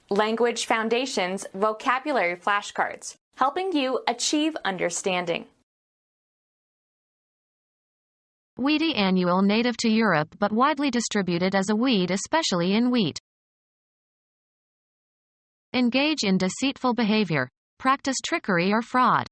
Language Foundations Vocabulary Flashcards, helping you achieve understanding. Weedy annual, native to Europe but widely distributed as a weed, especially in wheat. Engage in deceitful behavior. Practice trickery or fraud.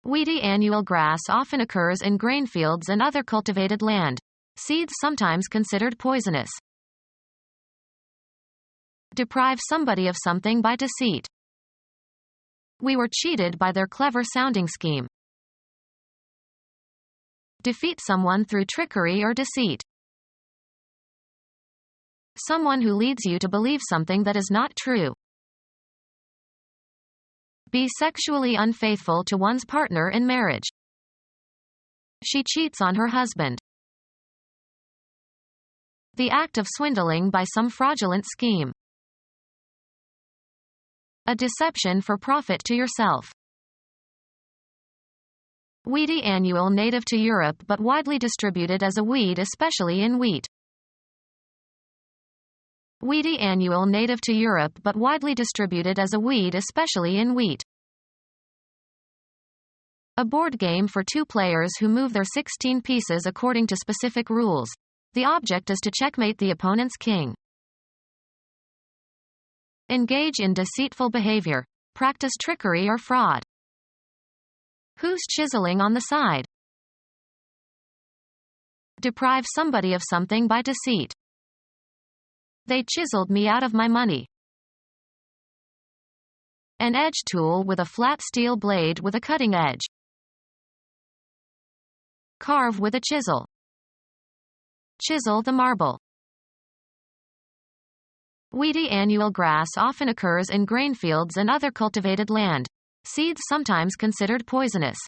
Weedy annual grass often occurs in grain fields and other cultivated land. Seeds sometimes considered poisonous. Deprive somebody of something by deceit. We were cheated by their clever-sounding scheme. Defeat someone through trickery or deceit. Someone who leads you to believe something that is not true. Be sexually unfaithful to one's partner in marriage. She cheats on her husband. The act of swindling by some fraudulent scheme. A deception for profit to yourself. Weedy annual, native to Europe but widely distributed as a weed, especially in wheat. Weedy annual, native to Europe but widely distributed as a weed, especially in wheat. A board game for two players who move their 16 pieces according to specific rules. The object is to checkmate the opponent's king. Engage in deceitful behavior. Practice trickery or fraud. Who's chiseling on the side? Deprive somebody of something by deceit. They chiseled me out of my money. An edge tool with a flat steel blade with a cutting edge. Carve with a chisel. Chisel the marble. Weedy annual grass often occurs in grain fields and other cultivated land. Seeds sometimes considered poisonous.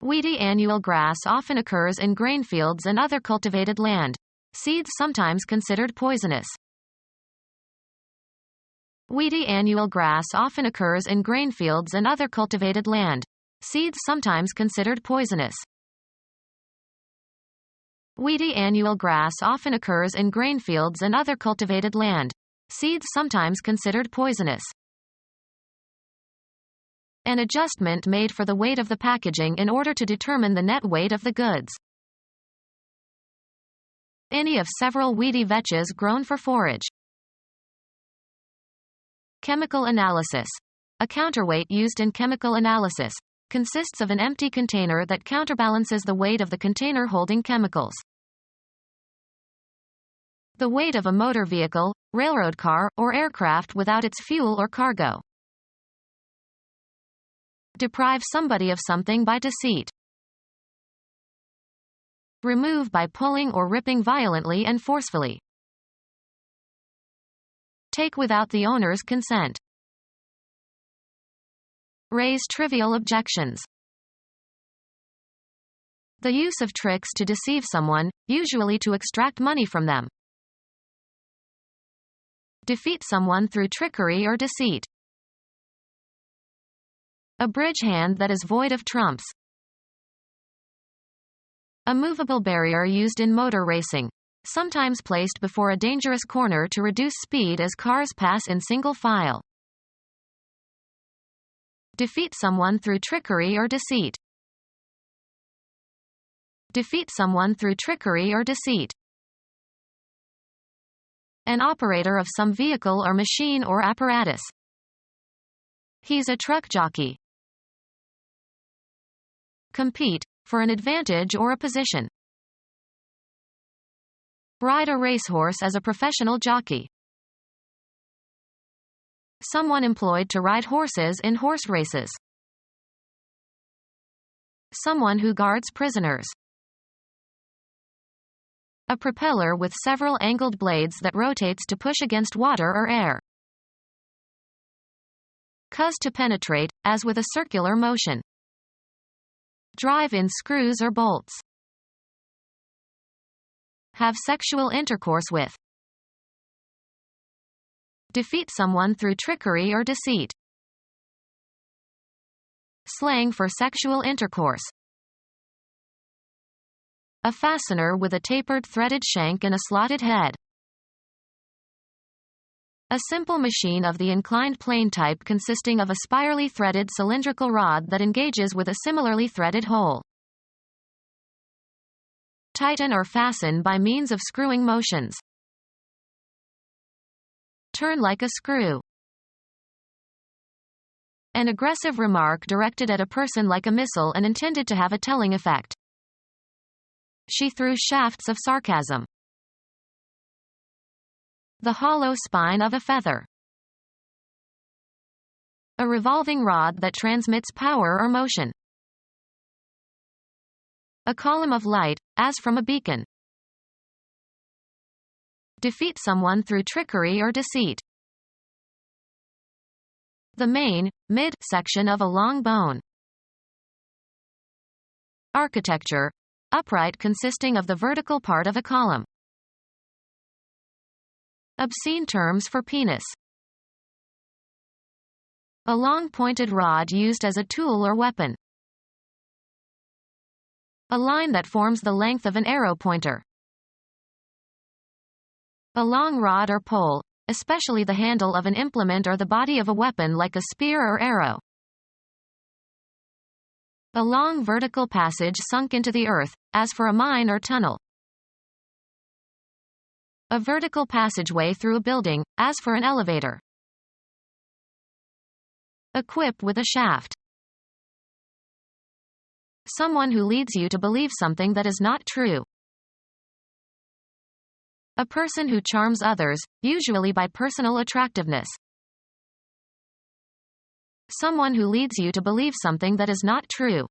Weedy annual grass often occurs in grain fields and other cultivated land. Seeds sometimes considered poisonous. Weedy annual grass often occurs in grain fields and other cultivated land. Seeds sometimes considered poisonous. Weedy annual grass often occurs in grain fields and other cultivated land. Seeds sometimes considered poisonous. An adjustment made for the weight of the packaging in order to determine the net weight of the goods. Any of several weedy vetches grown for forage. Chemical analysis. A counterweight used in chemical analysis consists of an empty container that counterbalances the weight of the container holding chemicals. The weight of a motor vehicle, railroad car, or aircraft without its fuel or cargo. Deprive somebody of something by deceit. Remove by pulling or ripping violently and forcefully. Take without the owner's consent. Raise trivial objections. The use of tricks to deceive someone, usually to extract money from them. Defeat someone through trickery or deceit. A bridge hand that is void of trumps. A movable barrier used in motor racing, sometimes placed before a dangerous corner to reduce speed as cars pass in single file. Defeat someone through trickery or deceit. Defeat someone through trickery or deceit. An operator of some vehicle or machine or apparatus. He's a truck jockey. Compete, for an advantage or a position. Ride a racehorse as a professional jockey. Someone employed to ride horses in horse races. Someone who guards prisoners. A propeller with several angled blades that rotates to push against water or air. Cause to penetrate, as with a circular motion. Drive in screws or bolts. Have sexual intercourse with. Defeat someone through trickery or deceit. Slang for sexual intercourse. A fastener with a tapered threaded shank and a slotted head. A simple machine of the inclined plane type consisting of a spirally threaded cylindrical rod that engages with a similarly threaded hole. Tighten or fasten by means of screwing motions. Turn like a screw. An aggressive remark directed at a person like a missile and intended to have a telling effect. She threw shafts of sarcasm. The hollow spine of a feather. A revolving rod that transmits power or motion. A column of light, as from a beacon. Defeat someone through trickery or deceit. The main, mid section of a long bone. Architecture. Upright consisting of the vertical part of a column. Obscene terms for penis. A long pointed rod used as a tool or weapon. A line that forms the length of an arrow pointer. A long rod or pole, especially the handle of an implement or the body of a weapon like a spear or arrow. A long vertical passage sunk into the earth, as for a mine or tunnel. A vertical passageway through a building, as for an elevator. Equip with a shaft. Someone who leads you to believe something that is not true. A person who charms others, usually by personal attractiveness. Someone who leads you to believe something that is not true.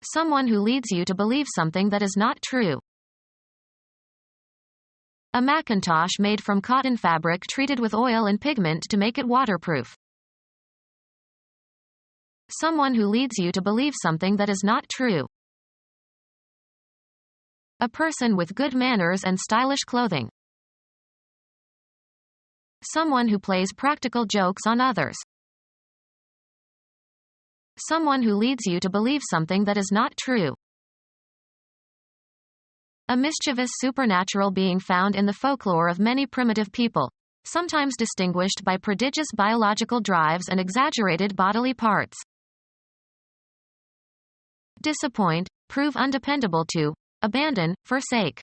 Someone who leads you to believe something that is not true. A macintosh made from cotton fabric treated with oil and pigment to make it waterproof. Someone who leads you to believe something that is not true. A person with good manners and stylish clothing. Someone who plays practical jokes on others. Someone who leads you to believe something that is not true. A mischievous supernatural being found in the folklore of many primitive people, sometimes distinguished by prodigious biological drives and exaggerated bodily parts. Disappoint, prove undependable to, abandon, forsake.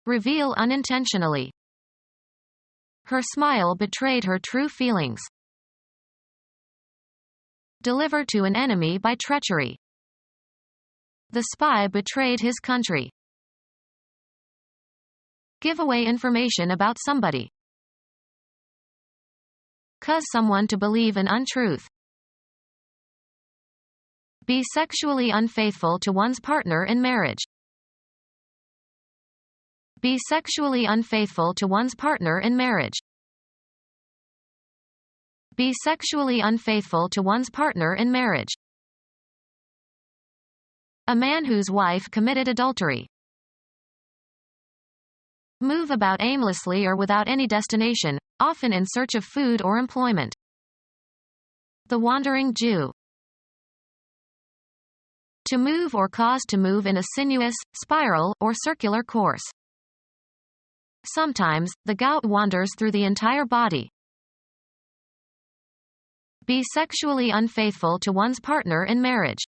Reveal unintentionally. Her smile betrayed her true feelings. Deliver to an enemy by treachery. The spy betrayed his country. Give away information about somebody. Cause someone to believe an untruth. Be sexually unfaithful to one's partner in marriage. Be sexually unfaithful to one's partner in marriage. Be sexually unfaithful to one's partner in marriage. A man whose wife committed adultery. Move about aimlessly or without any destination, often in search of food or employment. The wandering Jew. To move or cause to move in a sinuous, spiral, or circular course. Sometimes, the gout wanders through the entire body. Be sexually unfaithful to one's partner in marriage.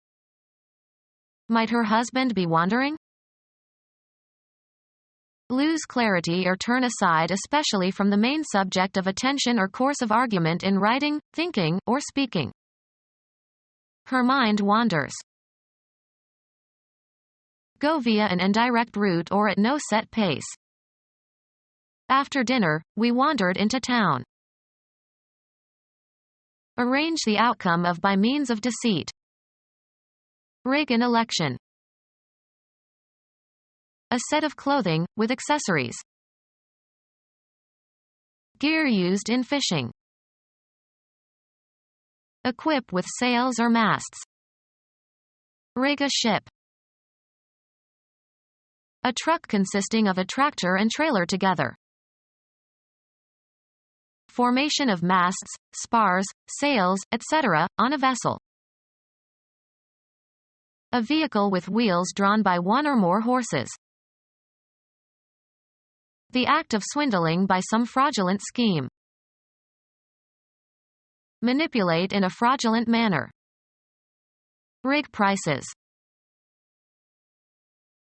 Might her husband be wandering? Lose clarity or turn aside, especially from the main subject of attention or course of argument in writing, thinking, or speaking. Her mind wanders. Go via an indirect route or at no set pace. After dinner, we wandered into town. Arrange the outcome of by means of deceit. Rig an election. A set of clothing, with accessories. Gear used in fishing. Equip with sails or masts. Rig a ship. A truck consisting of a tractor and trailer together. Formation of masts, spars, sails, etc., on a vessel. A vehicle with wheels drawn by one or more horses. The act of swindling by some fraudulent scheme. Manipulate in a fraudulent manner. Rig prices.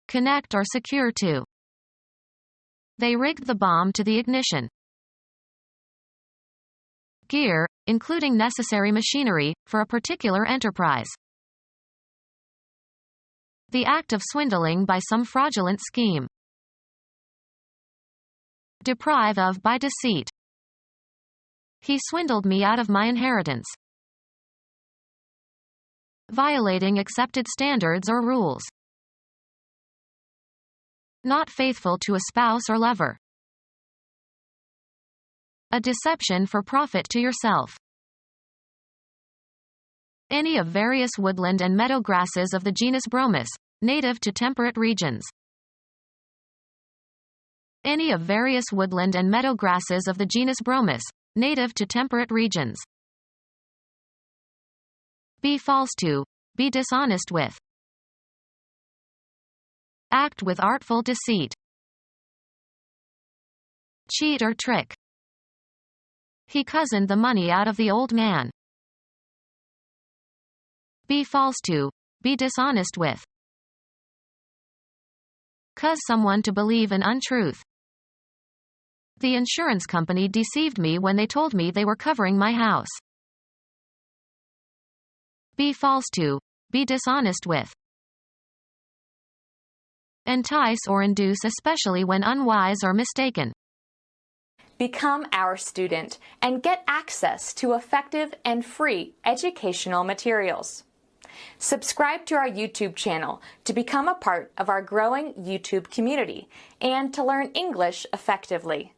Connect or secure to. They rigged the bomb to the ignition. Gear, including necessary machinery, for a particular enterprise. The act of swindling by some fraudulent scheme. Deprive of by deceit. He swindled me out of my inheritance. Violating accepted standards or rules. Not faithful to a spouse or lover. A deception for profit to yourself. Any of various woodland and meadow grasses of the genus Bromus, native to temperate regions. Any of various woodland and meadow grasses of the genus Bromus, native to temperate regions. Be false to. Be dishonest with. Act with artful deceit. Cheat or trick. He cozened the money out of the old man. Be false to. Be dishonest with. Cause someone to believe an untruth. The insurance company deceived me when they told me they were covering my house. Be false to. Be dishonest with. Entice or induce, especially when unwise or mistaken. Become our student and get access to effective and free educational materials. Subscribe to our YouTube channel to become a part of our growing YouTube community and to learn English effectively.